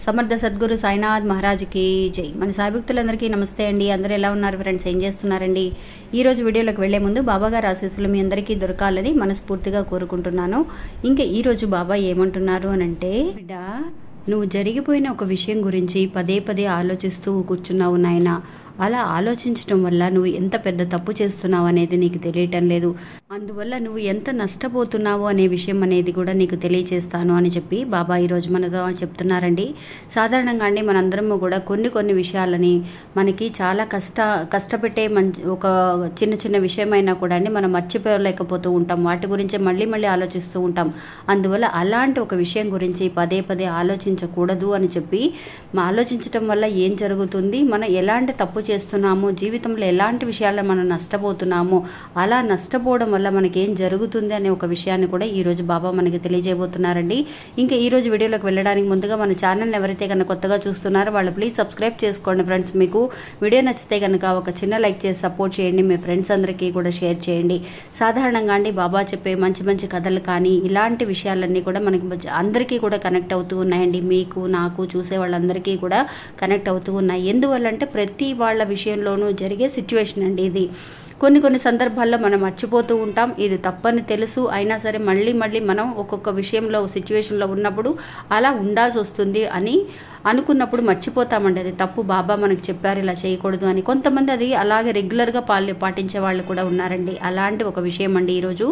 సమర్థ సద్గురు సాయినాథ్ మహారాజ్కి జై. మన సాయిభక్తులందరికీ నమస్తే అండి. అందరూ ఎలా ఉన్నారు ఫ్రెండ్స్? ఏం చేస్తున్నారండి? ఈరోజు వీడియోలోకి వెళ్లే ముందు బాబాగారు ఆశీస్సులు మీ అందరికీ దొరకాలని మనస్ఫూర్తిగా కోరుకుంటున్నాను. ఇంకా ఈరోజు బాబా ఏమంటున్నారు అనంటే, బిడ్డ నువ్వు జరిగిపోయిన ఒక విషయం గురించి పదే పదే ఆలోచిస్తూ కూర్చున్నావు నాయన. అలా ఆలోచించడం వల్ల నువ్వు ఎంత పెద్ద తప్పు చేస్తున్నావు అనేది నీకు తెలియటం లేదు. అందువల్ల నువ్వు ఎంత నష్టపోతున్నావు అనే విషయం అనేది కూడా నీకు తెలియచేస్తాను అని చెప్పి బాబా ఈరోజు మనతో చెప్తున్నారండి. సాధారణంగా అండి మనందరము కూడా కొన్ని విషయాలని మనకి చాలా కష్టపెట్టే ఒక చిన్న విషయమైనా కూడా అండి మనం మర్చిపోలేకపోతూ ఉంటాం. వాటి గురించి మళ్ళీ ఆలోచిస్తూ ఉంటాం. అందువల్ల అలాంటి ఒక విషయం గురించి పదే ఆలోచించకూడదు అని చెప్పి ఆలోచించటం వల్ల ఏం జరుగుతుంది, మనం ఎలాంటి తప్పు చేస్తున్నాము, జీవితంలో ఎలాంటి విషయాల్లో మనం నష్టపోతున్నాము, అలా నష్టపోవడం వల్ల మనకి ఏం జరుగుతుంది అనే ఒక విషయాన్ని కూడా ఈరోజు బాబా మనకి తెలియజేయబోతున్నారండి. ఇంకా ఈరోజు వీడియోలోకి వెళ్ళడానికి ముందుగా మన ఛానల్ని ఎవరైతే కనుక కొత్తగా చూస్తున్నారో వాళ్ళు ప్లీజ్ సబ్స్క్రైబ్ చేసుకోండి ఫ్రెండ్స్. మీకు వీడియో నచ్చితే కనుక ఒక చిన్న లైక్ చేసి సపోర్ట్ చేయండి. మీ ఫ్రెండ్స్ అందరికీ కూడా షేర్ చేయండి. సాధారణంగా అండి బాబా చెప్పే మంచి కథలు కానీ ఇలాంటి విషయాలన్నీ కూడా మనకి అందరికీ కూడా కనెక్ట్ అవుతూ ఉన్నాయండి. మీకు నాకు చూసే వాళ్ళందరికీ కూడా కనెక్ట్ అవుతూ ఉన్నాయి. ఎందువల్లంటే ప్రతి వాళ్ళ విషయంలోనూ జరిగే సిచ్యువేషన్ అండి ఇది. కొన్ని సందర్భాల్లో మనం మర్చిపోతూ ఉంటాం. ఇది తప్పని తెలుసు అయినా సరే మళ్ళీ మనం ఒక్కొక్క విషయంలో సిచ్యువేషన్లో ఉన్నప్పుడు అలా ఉండాల్సి వస్తుంది అని అనుకున్నప్పుడు మర్చిపోతామండి. అది తప్పు, బాబా మనకు చెప్పారు ఇలా చేయకూడదు అని. కొంతమంది అది అలాగే రెగ్యులర్గా పాటించే వాళ్ళు కూడా ఉన్నారండి. అలాంటి ఒక విషయం అండి ఈరోజు.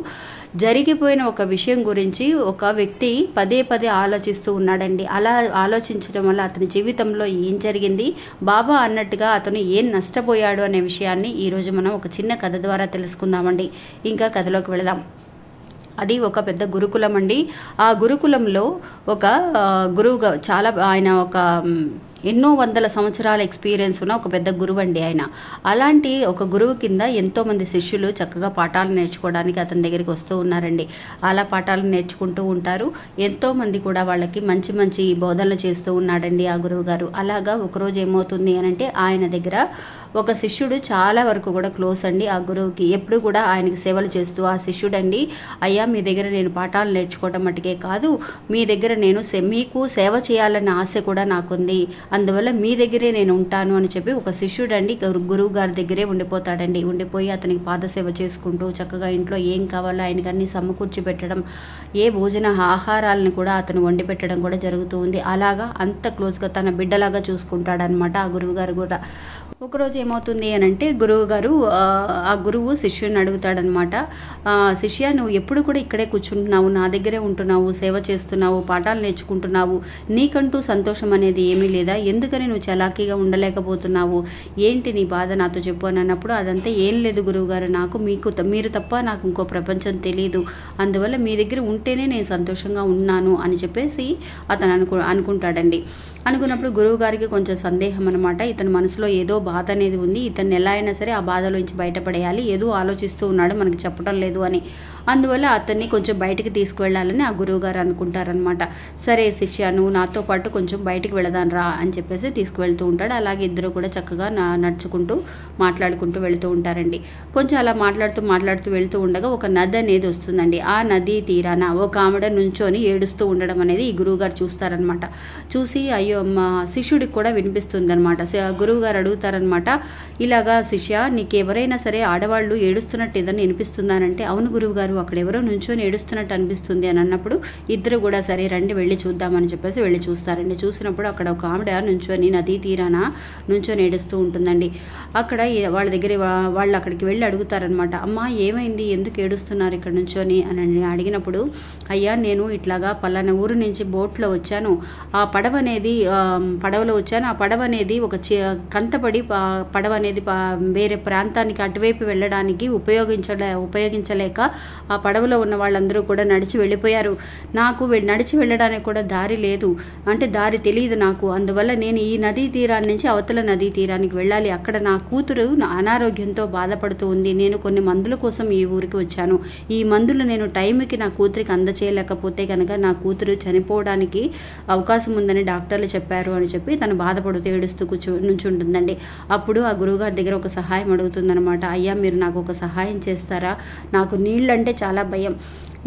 జరిగిపోయిన ఒక విషయం గురించి ఒక వ్యక్తి పదే ఆలోచిస్తూ ఉన్నాడండి. అలా ఆలోచించడం వల్ల అతని జీవితంలో ఏం జరిగింది, బాబా అన్నట్టుగా అతను ఏం నష్టపోయాడు అనే విషయాన్ని ఈరోజు మనం ఒక చిన్న కథ ద్వారా తెలుసుకుందామండి. ఇంకా కథలోకి వెళదాం. అది ఒక పెద్ద గురుకులం అండి. ఆ గురుకులంలో ఒక గురువుగా ఆయన ఒక ఎన్నో వందల సంవత్సరాల ఎక్స్పీరియన్స్ ఉన్న ఒక పెద్ద గురువు అండి ఆయన. అలాంటి ఒక గురువు కింద ఎంతోమంది శిష్యులు చక్కగా పాఠాలు నేర్చుకోవడానికి అతని దగ్గరికి వస్తూ ఉన్నారండి. అలా పాఠాలు నేర్చుకుంటూ ఉంటారు. ఎంతోమంది కూడా వాళ్ళకి మంచి బోధనలు చేస్తూ ఉన్నాడండి ఆ గురువు గారు. అలాగా ఒకరోజు ఏమవుతుంది అనంటే ఆయన దగ్గర ఒక శిష్యుడు చాలా వరకు కూడా క్లోజ్ అండి ఆ గురువుకి. ఎప్పుడు కూడా ఆయనకి సేవలు చేస్తూ ఆ శిష్యుడండి, అయ్యా మీ దగ్గర నేను పాఠాలు నేర్చుకోవటం మటుకే కాదు, మీ దగ్గర నేను మీకు సేవ చేయాలన్న ఆశ కూడా నాకుంది, అందువల్ల మీ దగ్గరే నేను ఉంటాను అని చెప్పి ఒక శిష్యుడండి గురువు గారి దగ్గరే ఉండిపోతాడండి. ఉండిపోయి అతనికి పాదసేవ చేసుకుంటూ చక్కగా ఇంట్లో ఏం కావాలో ఆయనకి అన్ని సమకూర్చి పెట్టడం, ఏ భోజన ఆహారాలను కూడా అతను వండి పెట్టడం కూడా జరుగుతూ ఉంది. అలాగా అంత క్లోజ్గా తన బిడ్డలాగా చూసుకుంటాడనమాట ఆ గురువు గారు కూడా. ఒకరోజు ఏమవుతుంది అని అంటే ఆ గురువు శిష్యుని అడుగుతాడనమాట, శిష్య నువ్వు ఎప్పుడు కూడా ఇక్కడే కూర్చుంటున్నావు, నా దగ్గరే ఉంటున్నావు, సేవ చేస్తున్నావు, పాఠాలు నేర్చుకుంటున్నావు, నీకంటూ సంతోషం అనేది ఏమీ లేదా, ఎందుకని నువ్వు చలాకీగా ఉండలేకపోతున్నావు, ఏంటి నీ బాధ నాతో చెప్పు అని అన్నప్పుడు, అదంతా ఏం లేదు గురువు గారు, నాకు మీరు తప్ప నాకు ఇంకో ప్రపంచం తెలియదు, అందువల్ల మీ దగ్గర ఉంటేనే నేను సంతోషంగా ఉన్నాను అని చెప్పేసి అతను అనుకుంటాడండి. అనుకున్నప్పుడు గురువు గారికి కొంచెం సందేహం అనమాట. ఇతని మనసులో ఏదో బాధ అనేది ఉంది, ఇతన్ని ఎలా అయినా సరే ఆ బాధలోంచి బయటపడేయాలి, ఏదో ఆలోచిస్తూ ఉన్నాడు మనకి చెప్పడం లేదు అని. అందువల్ల అతన్ని కొంచెం బయటికి తీసుకువెళ్ళాలని ఆ గురువు గారు అనుకుంటారనమాట. సరే శిష్య నువ్వు నాతో పాటు కొంచెం బయటికి వెళదాను రా అని చెప్పేసి తీసుకువెళ్తూ ఉంటాడు. అలాగే ఇద్దరు కూడా చక్కగా నడుచుకుంటూ మాట్లాడుకుంటూ వెళుతూ ఉంటారండి. కొంచెం అలా మాట్లాడుతూ వెళుతూ ఉండగా ఒక నది అనేది వస్తుందండి. ఆ నది తీరాన ఒక ఆవిడ నుంచొని ఏడుస్తూ ఉండడం అనేది ఈ గురువు గారు చూస్తారనమాట. చూసి అయ్యో మా శిష్యుడికి కూడా వినిపిస్తుంది అనమాట. గురువు గారు అడుగుతారనమాట, ఇలాగా శిష్య నీకు ఎవరైనా సరే ఆడవాళ్ళు ఏడుస్తున్నట్టు ఏదైనా వినిపిస్తుందానంటే, అవును గురువు గారు అక్కడ ఎవరో నుంచొని ఏడుస్తున్నట్టు అనిపిస్తుంది అని అన్నప్పుడు ఇద్దరు కూడా సరే రండి వెళ్ళి చూద్దామని చెప్పేసి వెళ్ళి చూస్తారండి. చూసినప్పుడు అక్కడ ఒక ఆవిడ నుంచొని నదీ తీరాన నుంచొని ఏడుస్తూ ఉంటుందండి. అక్కడ వాళ్ళ దగ్గర వాళ్ళు అక్కడికి వెళ్ళి అడుగుతారనమాట, అమ్మా ఏమైంది, ఎందుకు ఏడుస్తున్నారు ఇక్కడ నుంచొని అని అడిగినప్పుడు, అయ్యా నేను ఇట్లాగా పలానా ఊరు నుంచి బోట్లో వచ్చాను, ఆ పడవలో వచ్చాను, ఆ పడవ అనేది ఒక కంతపడి పడవ అనేది వేరే ప్రాంతానికి అటువైపు వెళ్ళడానికి ఉపయోగించలేక ఆ పడవలో ఉన్న వాళ్ళందరూ కూడా నడిచి వెళ్ళిపోయారు. నాకు నడిచి వెళ్ళడానికి కూడా దారి లేదు, అంటే దారి తెలియదు నాకు, అందువల్ల నేను ఈ నదీ తీరాన్ని నుంచి అవతల నదీ తీరానికి వెళ్ళాలి, అక్కడ నా కూతురు అనారోగ్యంతో బాధపడుతూ ఉంది, నేను కొన్ని మందుల కోసం ఈ ఊరికి వచ్చాను, ఈ మందులు నేను టైంకి నా కూతురికి అందచేయలేకపోతే కనుక నా కూతురు చనిపోవడానికి అవకాశం ఉందని డాక్టర్లు చెప్పారు అని చెప్పి తను బాధపడుతూ ఏడుస్తూ నుంచుంటుందండి. అప్పుడు ఆ గురువుగారి దగ్గర ఒక సహాయం అడుగుతుందనమాట. అయ్యా మీరు నాకు ఒక సహాయం చేస్తారా, నాకు నీళ్ళంటే చాలా భయం,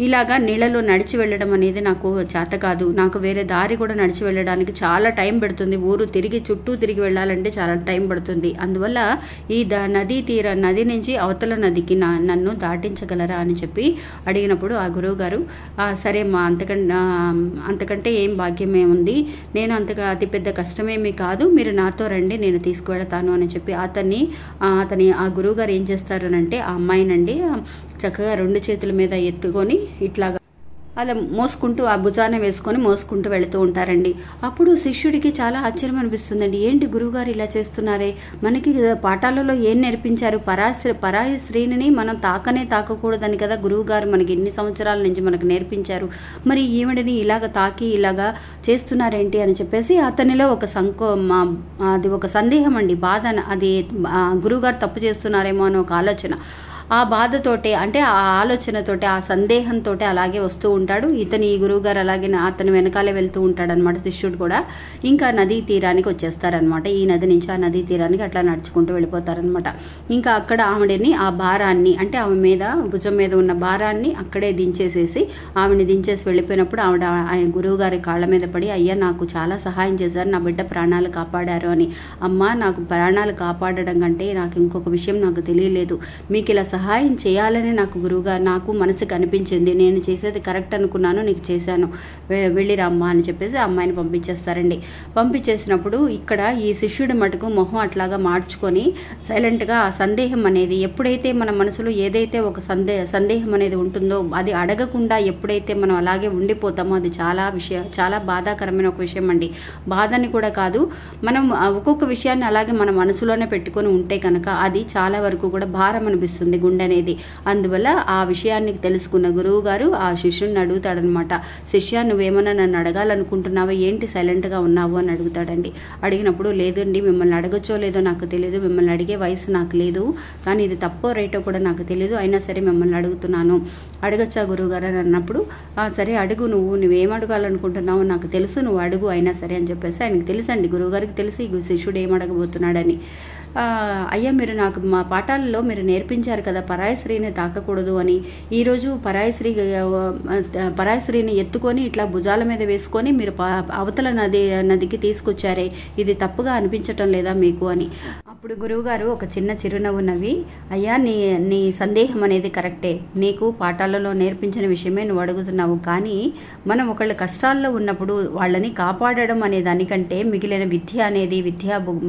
ఇలాగా నీళ్ళలో నడిచి వెళ్ళడం అనేది నాకు చేత కాదు, నాకు వేరే దారి కూడా నడిచి వెళ్ళడానికి చాలా టైం పడుతుంది, ఊరు చుట్టూ తిరిగి వెళ్ళాలంటే చాలా టైం పడుతుంది, అందువల్ల ఈ నది నుంచి అవతల నదికి నన్ను దాటించగలరా అని చెప్పి అడిగినప్పుడు ఆ గురువు గారు సరే మా అంతకంటే ఏం భాగ్యమే ఉంది, నేను అతి పెద్ద కష్టమేమీ కాదు, మీరు నాతో రండి, నేను తీసుకువెళతాను అని చెప్పి ఆ గురువు గారు ఏం చేస్తారనంటే ఆ అమ్మాయినండి చక్కగా 2 చేతుల మీద ఎత్తుకొని ఇట్లాగా అలా మోసుకుంటూ ఆ భుజాన వేసుకొని మోసుకుంటూ వెళుతూ ఉంటారండి. అప్పుడు శిష్యుడికి చాలా ఆశ్చర్యం అనిపిస్తుందండి, ఏంటి గురువుగారు ఇలా చేస్తున్నారే, మనకి పాఠాలలో ఏం నేర్పించారు, పరాయి స్త్రీని మనం తాకకూడదని కదా గురువుగారు మనకి ఎన్ని సంవత్సరాల నుంచి మనకు నేర్పించారు, మరి ఈవిడని ఇలాగ తాకి ఇలాగా చేస్తున్నారేంటి అని చెప్పేసి అతనిలో ఒక సందేహం అండి, బాధ, అది గురువుగారు తప్పు చేస్తున్నారేమో అని ఒక ఆలోచన. ఆ బాధతోటే అంటే ఆ ఆలోచనతోటి ఆ సందేహంతో అలాగే వస్తూ ఉంటాడు. ఈ గురువుగారు అలాగే అతను వెనకాలే వెళ్తూ ఉంటాడనమాట. శిష్యుడు కూడా ఇంకా నదీ తీరానికి వచ్చేస్తారనమాట. ఈ నది నుంచి ఆ నదీ తీరానికి అట్లా నడుచుకుంటూ వెళ్ళిపోతారనమాట. ఇంకా అక్కడ ఆవిడని ఆ భారాన్ని అంటే ఆమె మీద భుజం మీద ఉన్న భారాన్ని అక్కడే దించేసేసి ఆవిడని దించేసి వెళ్ళిపోయినప్పుడు ఆవిడ ఆయన గురువుగారి కాళ్ళ మీద పడి, అయ్యా నాకు చాలా సహాయం చేశారు, నా బిడ్డ ప్రాణాలు కాపాడారు అని. అమ్మ నాకు ప్రాణాలు కాపాడడం కంటే నాకు ఇంకొక విషయం నాకు తెలియలేదు, మీకు ఇలా సహాయం చేయాలని నాకు మనసుకు అనిపించింది, నేను చేసేది కరెక్ట్ అనుకున్నాను, నీకు చేశాను, వెళ్ళిరమ్మా అని చెప్పేసి అమ్మాయిని పంపించేస్తారండి. పంపించేసినప్పుడు ఇక్కడ ఈ శిష్యుడి మటుకు మొహం అట్లాగా మార్చుకొని సైలెంట్గా ఆ సందేహం అనేది ఎప్పుడైతే మన మనసులో ఏదైతే ఒక సందేహం అనేది ఉంటుందో అది అడగకుండా ఎప్పుడైతే మనం అలాగే ఉండిపోతామో అది చాలా బాధాకరమైన ఒక విషయం అండి. బాధని కూడా కాదు, మనం ఒక్కొక్క విషయాన్ని అలాగే మన మనసులోనే పెట్టుకొని ఉంటే కనుక అది చాలా వరకు కూడా భారం అనిపిస్తుంది గుండె అనేది. అందువల్ల ఆ విషయాన్ని తెలుసుకున్న గురువు గారు ఆ శిష్యుని అడుగుతాడనమాట, శిష్య నువ్వేమన్నా నన్ను అడగాలనుకుంటున్నావా, ఏంటి సైలెంట్గా ఉన్నావు అని అడుగుతాడండి. అడిగినప్పుడు లేదండి, మిమ్మల్ని అడగచ్చో లేదో నాకు తెలియదు, మిమ్మల్ని అడిగే వయసు నాకు లేదు, కానీ ఇది తప్పో రైటో కూడా నాకు తెలియదు, అయినా సరే మిమ్మల్ని అడుగుతున్నాను, అడగచ్చా గురువుగారు అని అన్నప్పుడు సరే అడుగు, నువ్వేం అడగాలనుకుంటున్నావు నాకు తెలుసు, నువ్వు అడుగు అయినా సరే అని చెప్పేసి ఆయనకు తెలుసండి, గురువుగారికి తెలిసి శిష్యుడు ఏం అడగబోతున్నాడని. అయ్యా మీరు నాకు మా పాఠాలలో మీరు నేర్పించారు కదా పరాయి స్త్రీని తాకకూడదు అని, ఈరోజు పరాయి స్త్రీని ఎత్తుకొని ఇట్లా భుజాల మీద వేసుకొని మీరు అవతల నదికి తీసుకొచ్చారే, ఇది తప్పుగా అనిపించటం లేదా మీకు అని. అప్పుడు గురువుగారు ఒక చిన్న చిరునవ్వు నవ్వి, అయ్యా నీ సందేహం అనేది కరెక్టే, నీకు పాఠాలలో నేర్పించిన విషయమే నువ్వు అడుగుతున్నావు, కానీ మనం ఒకళ్ళ కష్టాల్లో ఉన్నప్పుడు వాళ్ళని కాపాడడం అనే దానికంటే మిగిలిన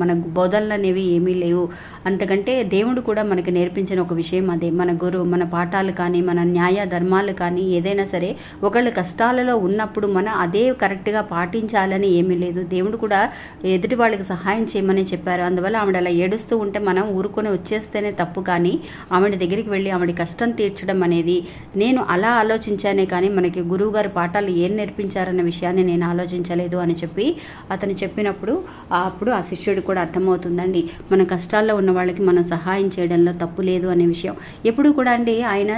మన బోధనలు అనేవి ఏమీ లేవు. అంతకంటే దేవుడు కూడా మనకు నేర్పించిన ఒక విషయం అదే. మన పాఠాలు కానీ మన న్యాయ ధర్మాలు కానీ ఏదైనా సరే ఒకళ్ళ కష్టాలలో ఉన్నప్పుడు మనం అదే కరెక్ట్గా పాటించాలని ఏమీ లేదు. దేవుడు కూడా ఎదుటి వాళ్ళకి సహాయం చేయమని చెప్పారు. అందువల్ల ఆవిడ అలా ఏడుస్తూ ఉంటే మనం ఊరుకొని వచ్చేస్తేనే తప్పు, కానీ ఆవిడ దగ్గరికి వెళ్ళి ఆవిడ కష్టం తీర్చడం అనేది నేను అలా ఆలోచించానే, కానీ మనకి గురువు గారి పాఠాలు ఏం నేర్పించారన్న విషయాన్ని నేను ఆలోచించలేదు అని చెప్పి అతను చెప్పినప్పుడు అప్పుడు ఆ శిష్యుడు కూడా అర్థమవుతుందండి, మన కష్టాల్లో ఉన్న వాళ్ళకి మనం సహాయం చేయడంలో తప్పు లేదు అనే విషయం. ఎప్పుడు కూడా అండి ఆయన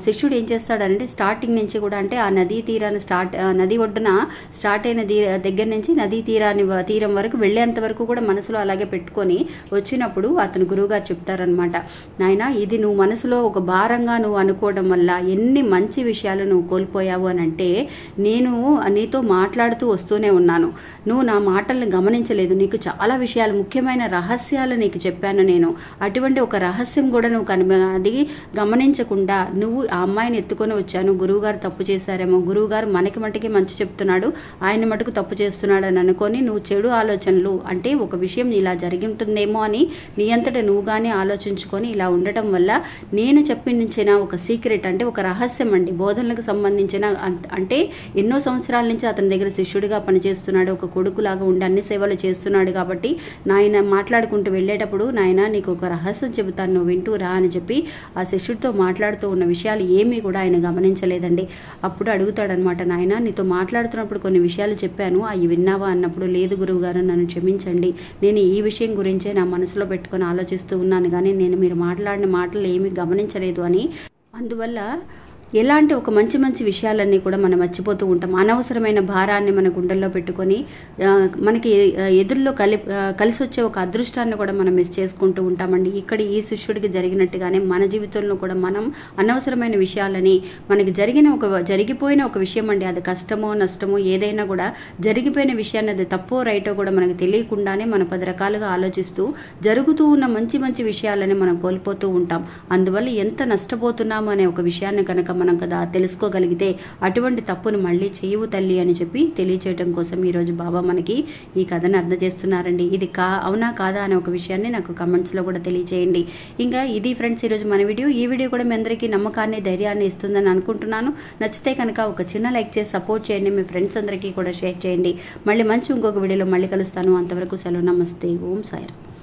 శిష్యుడు ఏం చేస్తాడంటే స్టార్టింగ్ నుంచి కూడా అంటే ఆ నది ఒడ్డున స్టార్ట్ అయిన దగ్గర నుంచి నదీ తీరం వరకు వెళ్ళేంత వరకు కూడా మనసులో అలాగే పెట్టుకొని వచ్చినప్పుడు అతను గురువుగారు చెప్తారనమాట, నాయన ఇది నువ్వు మనసులో ఒక భారంగా నువ్వు అనుకోవడం వల్ల ఎన్ని మంచి విషయాలు నువ్వు కోల్పోయావు అని అంటే, నేను నీతో మాట్లాడుతూ వస్తూనే ఉన్నాను, నువ్వు నా మాటలను గమనించలేదు, నీకు చాలా విషయాలు ముఖ్యమైన రహస్యాలు నీకు చెప్పాను నేను, అటువంటి ఒక రహస్యం కూడా నువ్వు అది గమనించకుండా నువ్వు ఆ అమ్మాయిని ఎత్తుకొని వచ్చాను, గురువుగారు తప్పు చేశారేమో, గురువుగారు మనకి మటుకి మంచి చెప్తున్నాడు, ఆయన మటుకు తప్పు చేస్తున్నాడు అని అనుకొని నువ్వు చెడు ఆలోచనలు అంటే ఒక విషయం ఇలా జరిగి ఉంటుందేమో అని నీ అంతటా నువ్వుగానే ఆలోచించుకొని ఇలా ఉండటం వల్ల నేను చెప్పించిన ఒక సీక్రెట్ అంటే ఒక రహస్యం అండి, బోధనలకు సంబంధించిన అంటే ఎన్నో సంవత్సరాల నుంచి అతని దగ్గర శిష్యుడిగా పనిచేస్తున్నాడు, ఒక కొడుకులాగా ఉండి అన్ని సేవలు చేస్తున్నాడు కాబట్టి నాయన మాట్లాడుకుంటూ వెళ్ళేటప్పుడు నాయన నీకు ఒక రహస్యం చెబుతాను నువ్వు వింటూ రా అని చెప్పి ఆ శిష్యుడితో మాట్లాడుతూ ఉన్న విషయాలు ఏమీ కూడా ఆయన గమనించలేదండి. అప్పుడు అడుగుతాడనమాట, నాయన నీతో మాట్లాడుతున్నప్పుడు కొన్ని విషయాలు చెప్పాను అవి విన్నావా అన్నప్పుడు, లేదు గురువుగారు నన్ను క్షమించండి, నేను ఈ విషయం గురించే నా మనసులో పెట్టుకొని ఆలోచిస్తూ ఉన్నాను, కానీ నేను మీరు మాట్లాడిన మాటలు ఏమీ గమనించలేదు అని. అందువల్ల ఎలాంటి ఒక మంచి మంచి విషయాలన్నీ కూడా మనం మర్చిపోతూ ఉంటాం. అనవసరమైన భారాన్ని మన గుండెల్లో పెట్టుకొని మనకి ఎదురులో కలిసి వచ్చే ఒక అదృష్టాన్ని కూడా మనం మిస్ చేసుకుంటూ ఉంటామండి. ఇక్కడ ఈ శిష్యుడికి జరిగినట్టుగానే మన జీవితంలో కూడా మనం అనవసరమైన విషయాలని మనకి జరిగిపోయిన ఒక విషయం అండి, అది కష్టమో నష్టమో ఏదైనా కూడా జరిగిపోయిన విషయాన్ని అది తప్పో రైటో కూడా మనకు తెలియకుండానే మనం 10 రకాలుగా ఆలోచిస్తూ జరుగుతూ ఉన్న మంచి మంచి విషయాలని మనం కోల్పోతూ ఉంటాం. అందువల్ల ఎంత నష్టపోతున్నాము అనే ఒక విషయాన్ని కనుక మనం కదా తెలుసుకోగలిగితే అటువంటి తప్పును మళ్ళీ చేయవు తల్లి అని చెప్పి తెలియచేయడం కోసం ఈరోజు బాబా మనకి ఈ కథను అర్థం చేస్తున్నారండి. ఇది అవునా కాదా అనే ఒక విషయాన్ని నాకు కమెంట్స్లో కూడా తెలియచేయండి. ఇంకా ఇది ఫ్రెండ్స్ ఈరోజు మన వీడియో. ఈ వీడియో కూడా మీ అందరికీ నమ్మకాన్ని ధైర్యాన్ని ఇస్తుందని అనుకుంటున్నాను. నచ్చితే కనుక ఒక చిన్న లైక్ చేసి సపోర్ట్ చేయండి. మీ ఫ్రెండ్స్ అందరికీ కూడా షేర్ చేయండి. మళ్ళీ ఇంకొక వీడియోలో మళ్ళీ కలుస్తాను. అంతవరకు సెలవు. నమస్తే. ఓం సాయిరామ్.